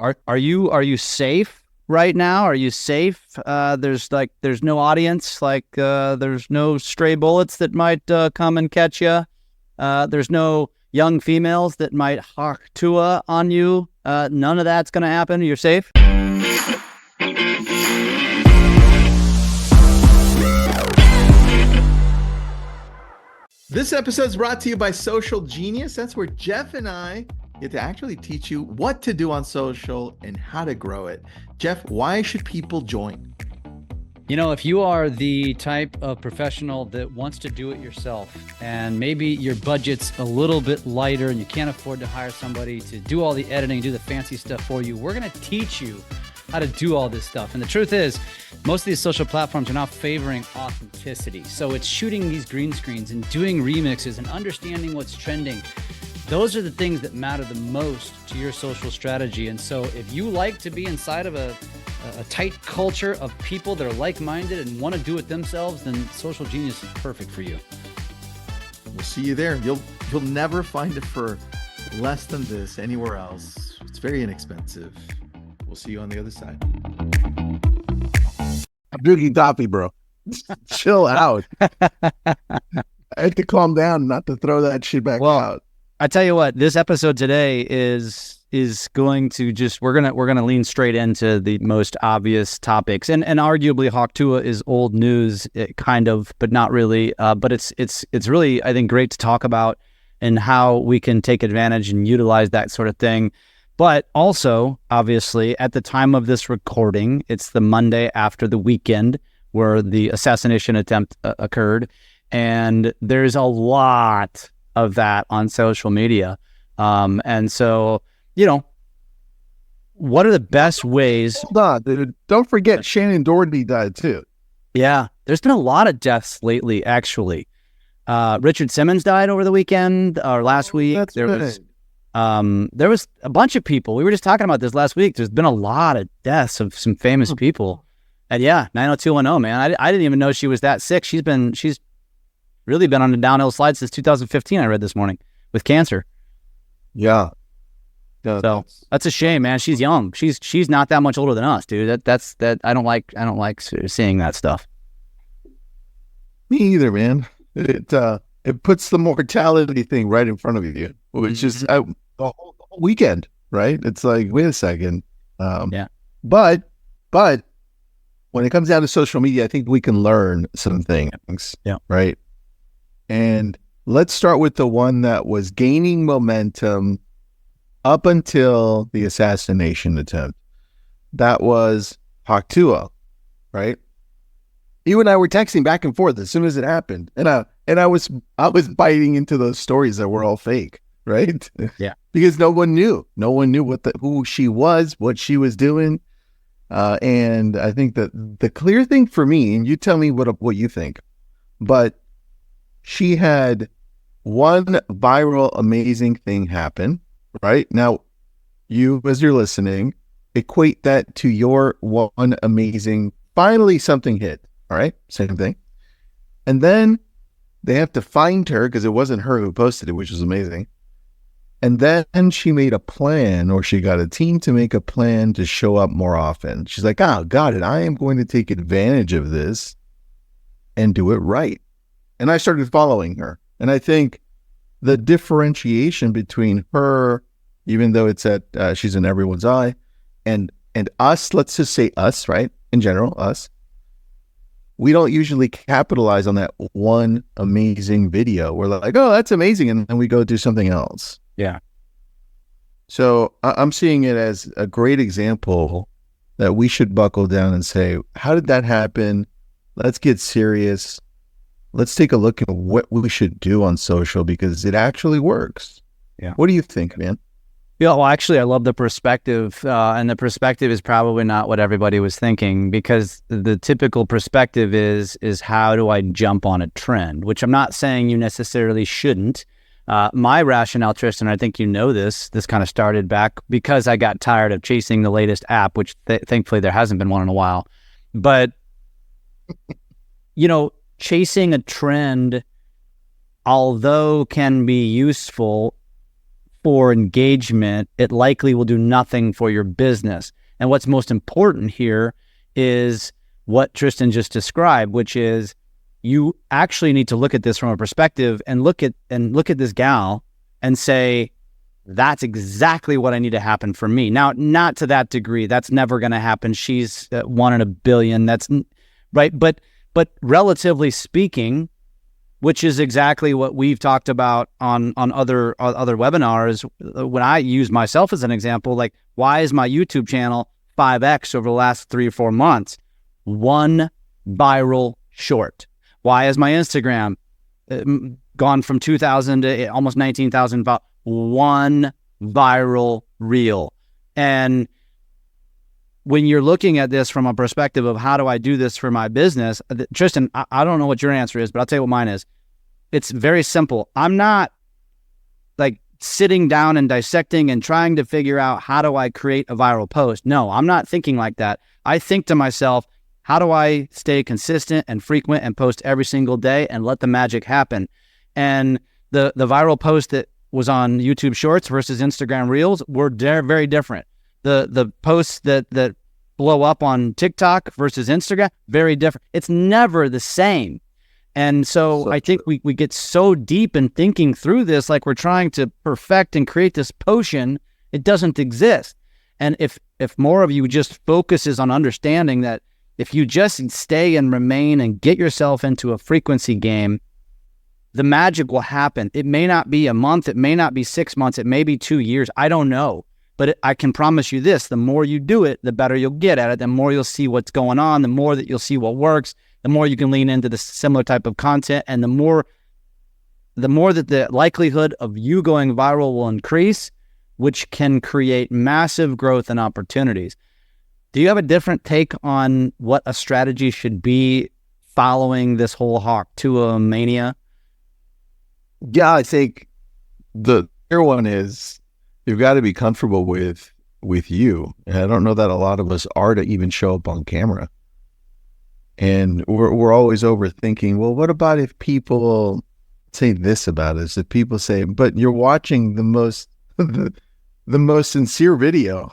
Are you safe right now? Are you safe? There's no audience, there's no stray bullets that might come and catch you. There's no young females that might Hawk Tuah on you. None of that's going to happen. You're safe. This episode is brought to you by SocialGenius. That's where Jeff and I get to actually teach you what to do on social and how to grow it. Jeff, why should people join? You know, if you are the type of professional that wants to do it yourself, and maybe your budget's a little bit lighter and you can't afford to hire somebody to do all the editing, do the fancy stuff for you, we're going to teach you how to do all this stuff. And the truth is, most of these social platforms are not favoring authenticity. So it's shooting these green screens and doing remixes and understanding what's trending. Those are the things that matter the most to your social strategy. And so if you like to be inside of a tight culture of people that are like-minded and want to do it themselves, then SocialGenius is perfect for you. We'll see you there. You'll never find it for less than this anywhere else. It's very inexpensive. We'll see you on the other side. I'm drinking coffee, bro. Chill out. I had to calm down not to throw that shit back out. I tell you what, this episode today is going to just we're gonna lean straight into the most obvious topics, and arguably Hawk Tuah is old news, kind of, but not really. But it's really, I think, great to talk about and how we can take advantage and utilize that sort of thing. But also, obviously, at the time of this recording, it's the Monday after the weekend where the assassination attempt occurred. And there's a lot of that on social media. And so, you know, what are the best ways? Hold on, dude. Don't forget Shannon Doherty died too. Yeah, there's been a lot of deaths lately, actually. Richard Simmons died over the weekend or last week. There was a bunch of people. We were just talking about this last week. There's been a lot of deaths of some famous people. And yeah, 90210, man. I didn't even know she was that sick. She's really been on a downhill slide since 2015, I read this morning, with cancer. Yeah. So that's a shame, man. She's young. She's not that much older than us, dude. That's I don't like seeing that stuff. Me either, man. It puts the mortality thing right in front of you, which is the whole weekend, right? It's like, wait a second. Yeah. But when it comes down to social media, I think we can learn some things. Yeah. Right. And let's start with the one that was gaining momentum up until the assassination attempt. That was Hawk Tuah, right? You and I were texting back and forth as soon as it happened, and I was biting into those stories that were all fake, right? Yeah, because no one knew who she was, what she was doing, and I think that the clear thing for me, and you tell me what you think, but she had one viral amazing thing happen, right? Now, you as you're listening, equate that to your one amazing. Finally, something hit. All right, same thing. And then they have to find her because it wasn't her who posted it, which was amazing. And then she made a plan, or she got a team to make a plan to show up more often. She's like, oh, got it. I am going to take advantage of this and do it right. And I started following her. And I think the differentiation between her, even though it's she's in everyone's eye, and us, let's just say us, right? In general, us. We don't usually capitalize on that one amazing video. We're like, oh, that's amazing. And then we go do something else. Yeah. So I'm seeing it as a great example that we should buckle down and say, how did that happen? Let's get serious. Let's take a look at what we should do on social because it actually works. Yeah. What do you think, man? Yeah, well, actually, I love the perspective, and the perspective is probably not what everybody was thinking, because the typical perspective is how do I jump on a trend, which I'm not saying you necessarily shouldn't. My rationale, Tristan, I think you know this kind of started back because I got tired of chasing the latest app, which thankfully there hasn't been one in a while. But, you know, chasing a trend, although can be useful for engagement, it likely will do nothing for your business. And what's most important here is what Tristan just described, which is you actually need to look at this from a perspective and look at this gal and say, that's exactly what I need to happen for me. Now, not to that degree. That's never going to happen. She's 1 in a billion. That's right. But relatively speaking, which is exactly what we've talked about on other webinars. When I use myself as an example, like, why is my YouTube channel 5x over the last 3 or 4 months? One viral short. Why is my Instagram gone from 2,000 to almost 19,000? One viral reel. And when you're looking at this from a perspective of how do I do this for my business, Tristan, I don't know what your answer is, but I'll tell you what mine is. It's very simple. I'm not like sitting down and dissecting and trying to figure out how do I create a viral post. No, I'm not thinking like that. I think to myself, how do I stay consistent and frequent and post every single day and let the magic happen? And the viral post that was on YouTube Shorts versus Instagram Reels were very different. The posts that blow up on TikTok versus Instagram, very different. It's never the same. And so I think we get so deep in thinking through this, like we're trying to perfect and create this potion. It doesn't exist. And if more of you just focuses on understanding that if you just stay and remain and get yourself into a frequency game, the magic will happen. It may not be a month. It may not be 6 months. It may be 2 years. I don't know. But I can promise you this, the more you do it, the better you'll get at it. The more you'll see what's going on, the more that you'll see what works, the more you can lean into the similar type of content, and the more that the likelihood of you going viral will increase, which can create massive growth and opportunities. Do you have a different take on what a strategy should be following this whole Hawk Tuah mania? Yeah, I think the clear one is you've got to be comfortable with you. And I don't know that a lot of us are to even show up on camera. And we're always overthinking, well, what about if people say this about us? If people say, but you're watching the most sincere video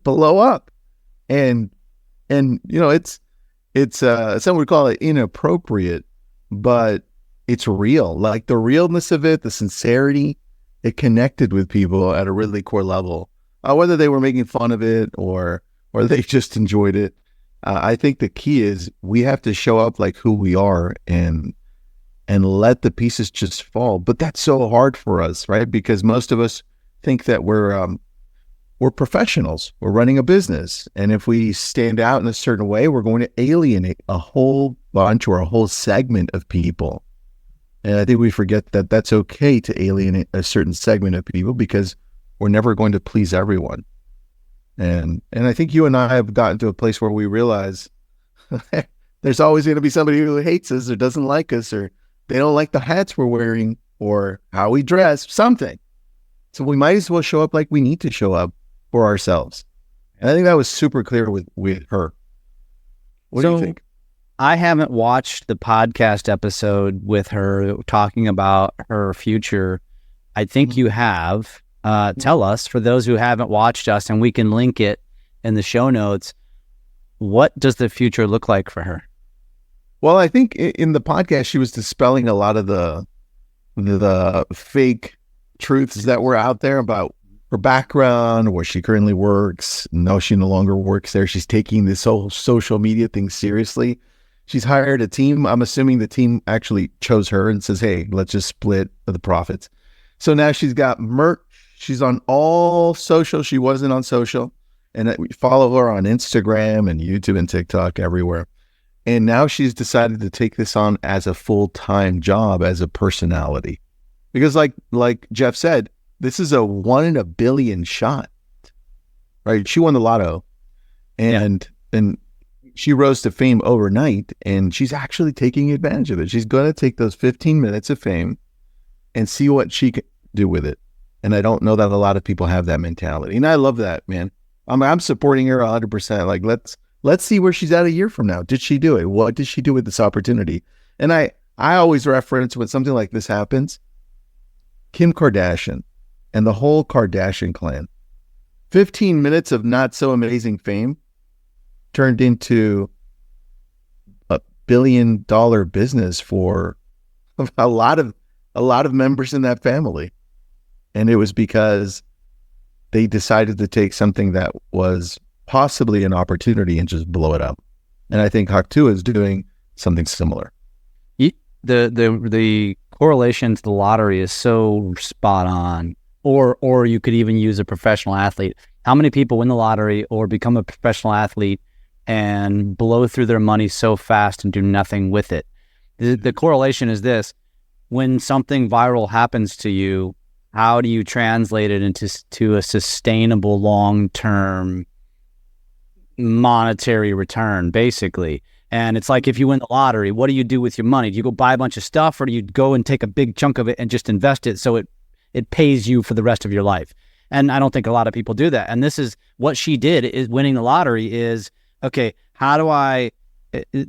blow up. And you know, it's some would call it inappropriate, but it's real. Like the realness of it, the sincerity, it connected with people at a really core level. Whether they were making fun of it or they just enjoyed it. I think the key is we have to show up like who we are and let the pieces just fall. But that's so hard for us, right? Because most of us think that we're professionals. We're running a business. And if we stand out in a certain way, we're going to alienate a whole bunch or a whole segment of people. And I think we forget that that's okay to alienate a certain segment of people because we're never going to please everyone. And I think you and I have gotten to a place where we realize there's always going to be somebody who hates us or doesn't like us, or they don't like the hats we're wearing or how we dress, something. So we might as well show up like we need to show up for ourselves. And I think that was super clear with her. What do you think? I haven't watched the podcast episode with her talking about her future. I think you have. Tell us, for those who haven't watched us, and we can link it in the show notes, what does the future look like for her? Well, I think in the podcast, she was dispelling a lot of the fake truths that were out there about her background, where she currently works. No, she no longer works there. She's taking this whole social media thing seriously. She's hired a team. I'm assuming the team actually chose her and says, hey, let's just split the profits. So now she's got merch. She's on all social. She wasn't on social. And we follow her on Instagram and YouTube and TikTok, everywhere. And now she's decided to take this on as a full-time job, as a personality. Because like Jeff said, this is a 1 in a billion shot, right? She won the lotto and she rose to fame overnight, and she's actually taking advantage of it. She's going to take those 15 minutes of fame and see what she can do with it. And I don't know that a lot of people have that mentality. And I love that, man. I'm supporting her 100%. Like, let's see where she's at a year from now. Did she do it? What did she do with this opportunity? And I always reference when something like this happens, Kim Kardashian. and the whole Kardashian clan. 15 minutes of not so amazing fame turned into $1 billion business for a lot of members in that family. And it was because they decided to take something that was possibly an opportunity and just blow it up. And I think Hawk Tuah is doing something similar. The correlation to the lottery is so spot on. Or you could even use a professional athlete. How many people win the lottery or become a professional athlete and blow through their money so fast and do nothing with it? The correlation is this: when something viral happens to you, how do you translate it into a sustainable long-term monetary return, basically? And it's like, if you win the lottery, what do you do with your money? Do you go buy a bunch of stuff, or do you go and take a big chunk of it and just invest it so it pays you for the rest of your life? And I don't think a lot of people do that. And this is what she did, is winning the lottery is, okay, how do I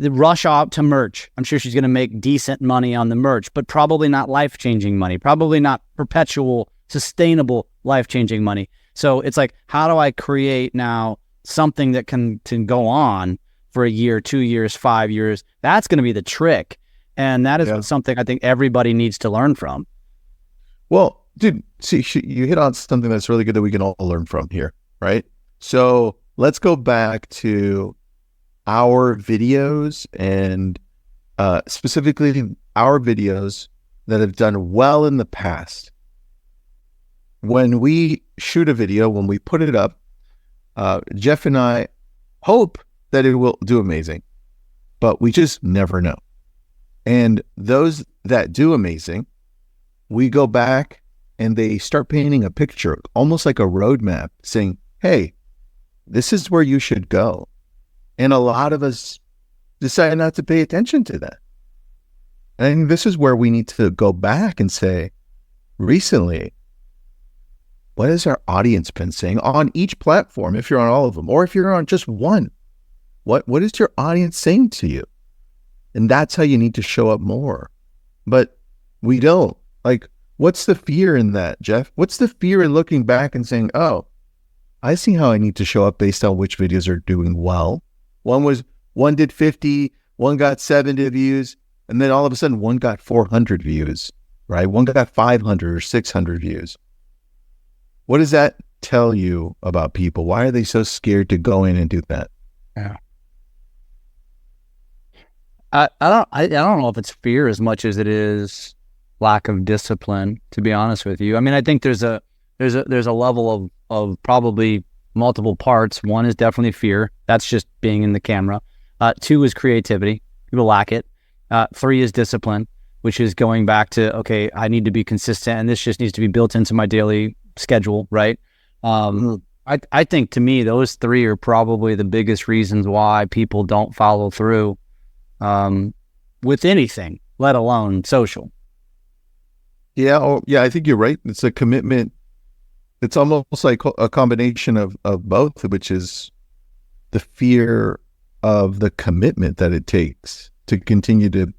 rush out to merch? I'm sure she's going to make decent money on the merch, but probably not life-changing money, probably not perpetual, sustainable, life-changing money. So it's like, how do I create now something that can go on for a year, 2 years, 5 years? That's going to be the trick. And that is something I think everybody needs to learn from. Well, dude, see, you hit on something that's really good that we can all learn from here, right? So let's go back to our videos, and specifically our videos that have done well in the past. When we shoot a video, when we put it up, Jeff and I hope that it will do amazing, but we just never know. And those that do amazing, we go back and they start painting a picture, almost like a roadmap, saying, hey, this is where you should go. And a lot of us decide not to pay attention to that. And this is where we need to go back and say, recently, what has our audience been saying on each platform, if you're on all of them, or if you're on just one? What is your audience saying to you? And that's how you need to show up more. But we don't. Like, what's the fear in that, Jeff? What's the fear in looking back and saying, oh, I see how I need to show up based on which videos are doing well. One did 50, one got 70 views, and then all of a sudden one got 400 views, right? One got 500 or 600 views. What does that tell you about people? Why are they so scared to go in and do that? Yeah. I don't know if it's fear as much as it is lack of discipline, to be honest with you. I mean, I think there's a level of probably multiple parts. One is definitely fear. That's just being in the camera. 2 is creativity. People lack it. 3 is discipline, which is going back to, okay, I need to be consistent, and this just needs to be built into my daily schedule, right? I think, to me, those 3 are probably the biggest reasons why people don't follow through with anything, let alone social. Yeah, I think you're right. It's a commitment. It's almost like a combination of both, which is the fear of the commitment that it takes to continue to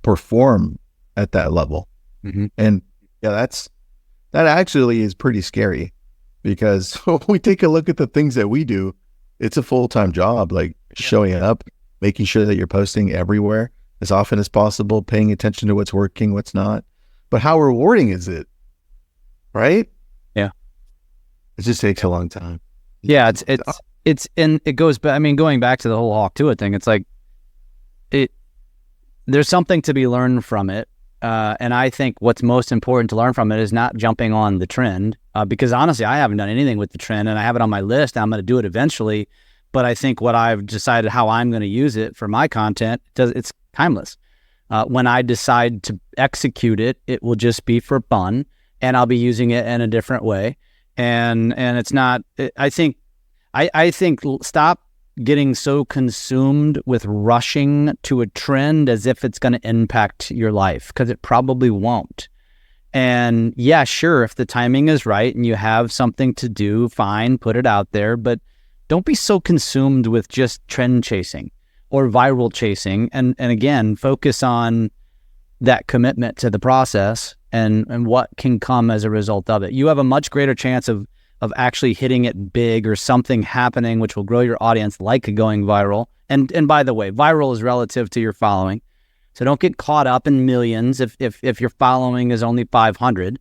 perform at that level. Mm-hmm. And yeah, that actually is pretty scary, because when we take a look at the things that we do, it's a full-time job, like showing up, making sure that you're posting everywhere as often as possible, paying attention to what's working, what's not. But how rewarding is it? Right? Yeah. It just takes a long time. Yeah, it's and it goes back. I mean, going back to the whole Hawk Tuah thing, it's like there's something to be learned from it. And I think what's most important to learn from it is not jumping on the trend, because honestly, I haven't done anything with the trend, and I have it on my list. I'm going to do it eventually. But I think what I've decided how I'm going to use it for my content, it's timeless. When I decide to execute it, it will just be for fun, and I'll be using it in a different way. And it's not, I think stop getting so consumed with rushing to a trend as if it's going to impact your life, because it probably won't. And yeah, sure, if the timing is right and you have something to do, fine, put it out there, but don't be so consumed with just trend chasing or viral chasing. And again, focus on that commitment to the process and what can come as a result of it. You have a much greater chance of actually hitting it big or something happening which will grow your audience, like going viral. And by the way, viral is relative to your following. So don't get caught up in millions if your following is only 500.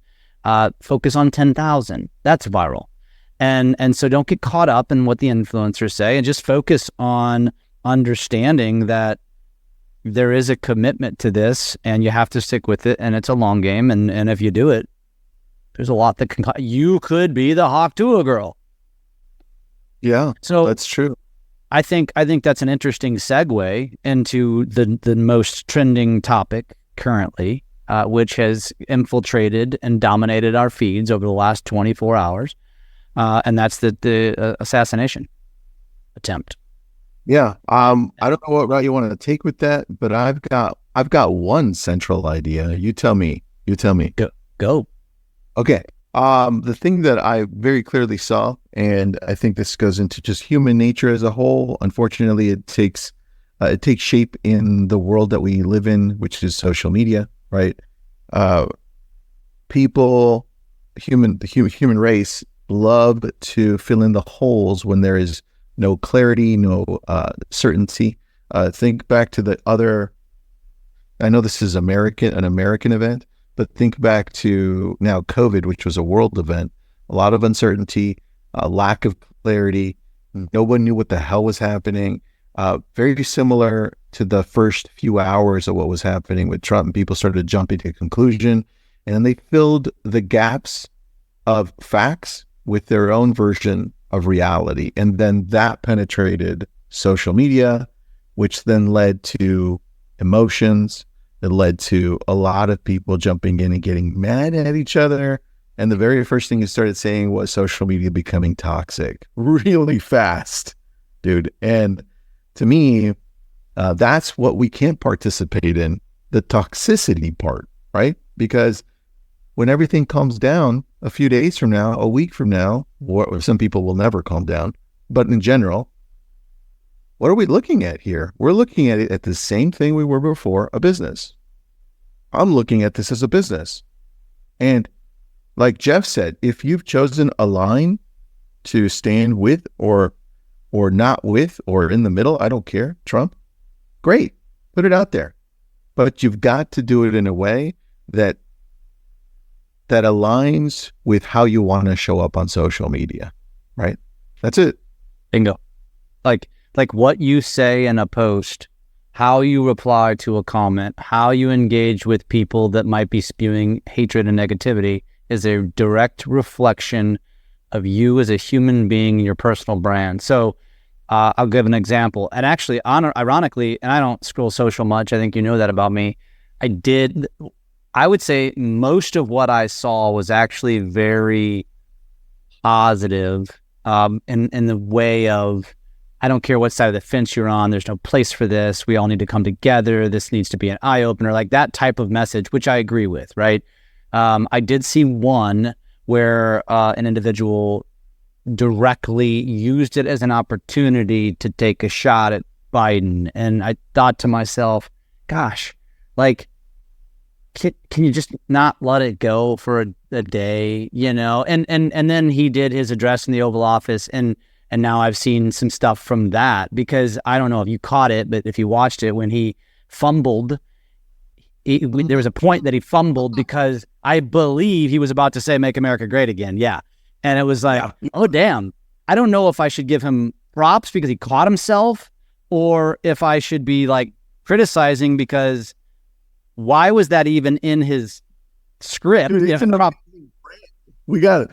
Focus on 10,000. That's viral. And so don't get caught up in what the influencers say, and just focus on understanding that there is a commitment to this and you have to stick with it, and it's a long game. And if you do it, there's a lot that can, you could be the Hawk Tuah girl. Yeah, so that's true. I think that's an interesting segue into the most trending topic currently, which has infiltrated and dominated our feeds over the last 24 hours. And that's the assassination attempt. Yeah. I don't know what route you want to take with that, but I've got one central idea. You tell me. Go. Okay. The thing that I very clearly saw, and I think this goes into just human nature as a whole. Unfortunately, it takes shape in the world that we live in, which is social media, right? People, the human race, love to fill in the holes when there is no clarity, no certainty. Think back to the other. I know this is an American event, but think back to now COVID, which was a world event. A lot of uncertainty, a lack of clarity. No one knew what the hell was happening. Very similar to the first few hours of what was happening with Trump. And people started jumping to conclusion, and then they filled the gaps of facts with their own version of reality. And then that penetrated social media, which then led to emotions. It led to a lot of people jumping in and getting mad at each other. And the very first thing you started saying was social media becoming toxic really fast, dude. And to me, that's what we can't participate in, the toxicity part, right? Because when everything calms down a few days from now, a week from now, or some people will never calm down, but in general, what are we looking at here? We're looking at it at the same thing we were before, a business. I'm looking at this as a business. And like Jeff said, if you've chosen a line to stand with or not with, or in the middle, I don't care, Trump, great, put it out there. But you've got to do it in a way that aligns with how you want to show up on social media, right? That's it. Bingo. Like what you say in a post, how you reply to a comment, how you engage with people that might be spewing hatred and negativity is a direct reflection of you as a human being and your personal brand. So I'll give an example. And actually, ironically, and I don't scroll social much, I think you know that about me, I would say most of what I saw was actually very positive in the way of, I don't care what side of the fence you're on, there's no place for this, we all need to come together, this needs to be an eye-opener, like that type of message, which I agree with, right? I did see one where an individual directly used it as an opportunity to take a shot at Biden. And I thought to myself, gosh, like, can you just not let it go for a day, you know? And then he did his address in the Oval Office, and now I've seen some stuff from that, because I don't know if you caught it, but if you watched it, when he fumbled, there was a point that he fumbled because I believe he was about to say, "Make America Great Again." Yeah. And it was like, oh, damn. I don't know if I should give him props because he caught himself, or if I should be like criticizing because why was that even in his script? Dude, we got it.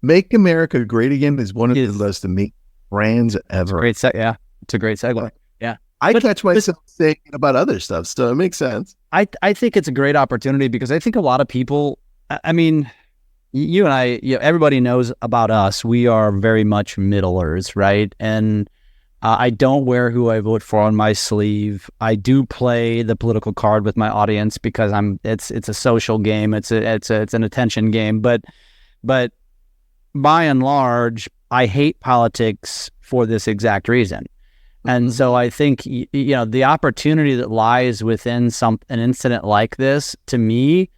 Make America Great Again is one of the most amazing brands ever. It's a great segue. Yeah. I catch myself saying it about other stuff, so it makes sense. I think it's a great opportunity because I think a lot of people, I mean, you and I, everybody knows about us. We are very much middlers, right? And I don't wear who I vote for on my sleeve. I do play the political card with my audience because it's a social game. It's an attention game. But by and large, I hate politics for this exact reason. And so I think, the opportunity that lies within an incident like this, to me,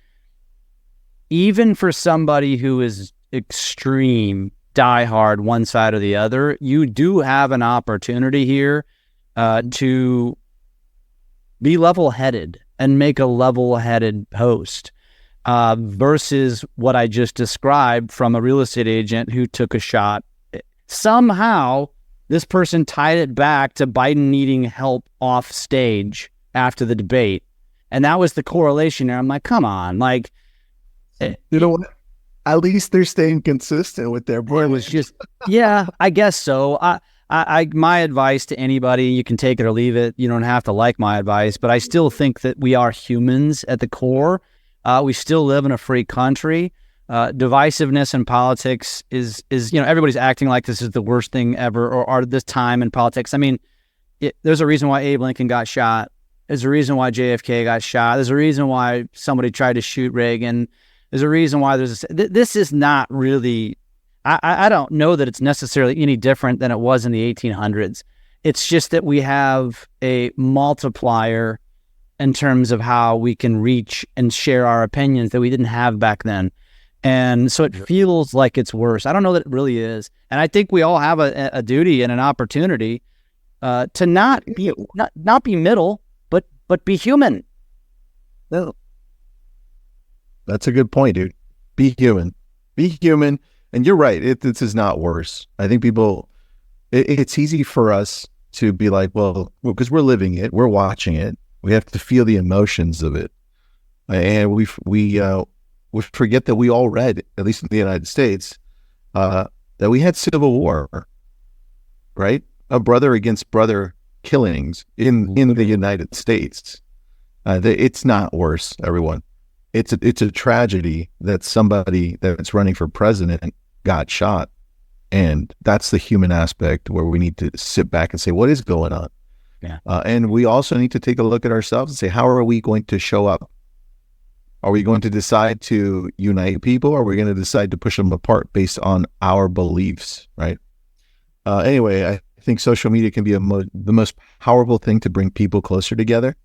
even for somebody who is extreme, diehard, one side or the other, you do have an opportunity here to be level-headed and make a level-headed post versus what I just described from a real estate agent who took a shot. Somehow, this person tied it back to Biden needing help off stage after the debate. And that was the correlation there. I'm like, come on. Like, you know what? At least they're staying consistent with their brand. It was just, yeah, I guess so. My advice to anybody, you can take it or leave it. You don't have to like my advice, but I still think that we are humans at the core. We still live in a free country. Divisiveness in politics is everybody's acting like this is the worst thing ever, or this time in politics. I mean, there's a reason why Abe Lincoln got shot. There's a reason why JFK got shot. There's a reason why somebody tried to shoot Reagan. There's a reason why this is not really, I don't know that it's necessarily any different than it was in the 1800s. It's just that we have a multiplier in terms of how we can reach and share our opinions that we didn't have back then. And so it feels like it's worse. I don't know that it really is. And I think we all have a duty and an opportunity to not be middle, but be human. No. That's a good point, dude. Be human. Be human. And you're right. This is not worse. I think people, it's easy for us to be like, well, because we're living it, we're watching it. We have to feel the emotions of it. And we forget that we all read, at least in the United States, that we had civil war, right? A brother against brother killings in the United States. It's not worse, everyone. It's a tragedy that somebody that's running for president got shot. And that's the human aspect where we need to sit back and say, what is going on? Yeah. And we also need to take a look at ourselves and say, how are we going to show up? Are we going to decide to unite people? Or are we going to decide to push them apart based on our beliefs, right? Anyway, I think social media can be the most powerful thing to bring people closer together.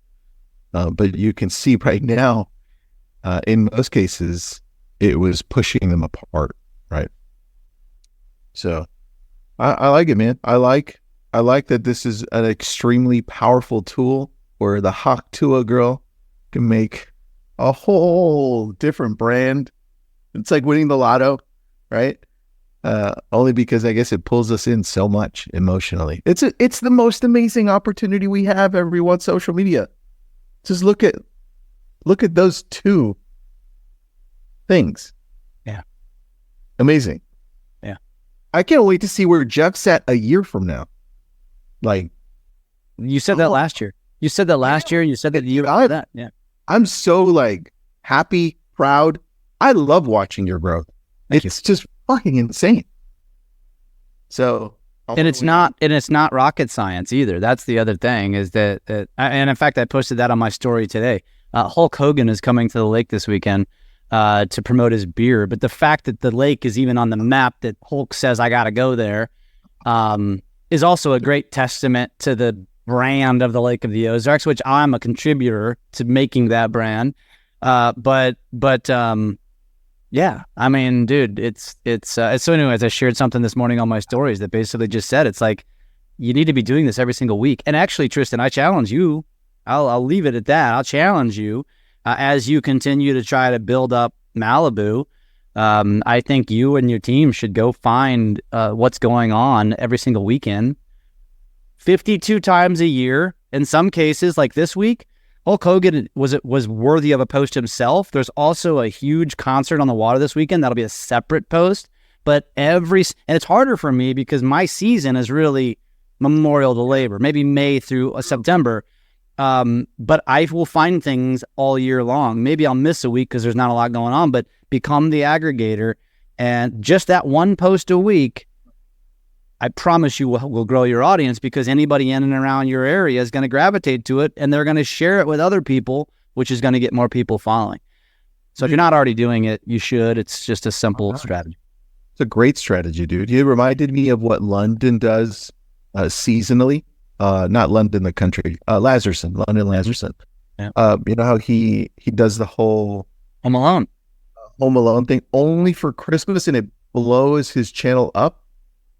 But you can see right now, in most cases, it was pushing them apart, right? So I like it, man. I like that this is an extremely powerful tool where the Hawk Tuah girl can make a whole different brand. It's like winning the lotto, right? Only because I guess it pulls us in so much emotionally. It's the most amazing opportunity we have, everyone. Social media. Just look at those two things. Yeah. Amazing. Yeah. I can't wait to see where Jeff's at a year from now. Like, you said that last year. You said that last year. You said that the year before that. Yeah. I'm so like happy, proud. I love watching your growth. It's just fucking insane. So, and it's not rocket science either. That's the other thing is that and in fact, I posted that on my story today. Hulk Hogan is coming to the lake this weekend to promote his beer. But the fact that the lake is even on the map that Hulk says, I got to go there, is also a great testament to the brand of the Lake of the Ozarks, which I'm a contributor to making that brand. Yeah, I mean, dude, it's so anyways, I shared something this morning on my stories that basically just said, it's like, you need to be doing this every single week. And actually, Tristan, I challenge you, I'll leave it at that. I'll challenge you as you continue to try to build up Malibu. I think you and your team should go find what's going on every single weekend, 52 times a year. In some cases, like this week, Hulk Hogan was worthy of a post himself. There's also a huge concert on the water this weekend. That'll be a separate post. But and it's harder for me because my season is really Memorial to Labor, maybe May through September. But I will find things all year long. Maybe I'll miss a week because there's not a lot going on, but become the aggregator. And just that one post a week, I promise you will grow your audience, because anybody in and around your area is going to gravitate to it, and they're going to share it with other people, which is going to get more people following. So if you're not already doing it, you should. It's just a simple strategy. It's a great strategy, dude. You reminded me of what London does seasonally. Not London, the country. London Lazarson. Yeah. You know how he does the whole Home Alone. Home Alone thing only for Christmas, and it blows his channel up.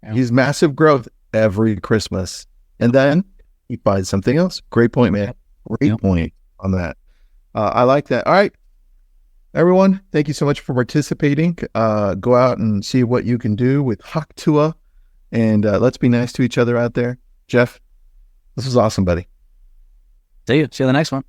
Yeah. He's massive growth every Christmas. And then he finds something else. Great point, man. Great point on that. I like that. All right. Everyone, thank you so much for participating. Go out and see what you can do with Hawk Tuah, and let's be nice to each other out there. Jeff, this was awesome, buddy. See you in the next one.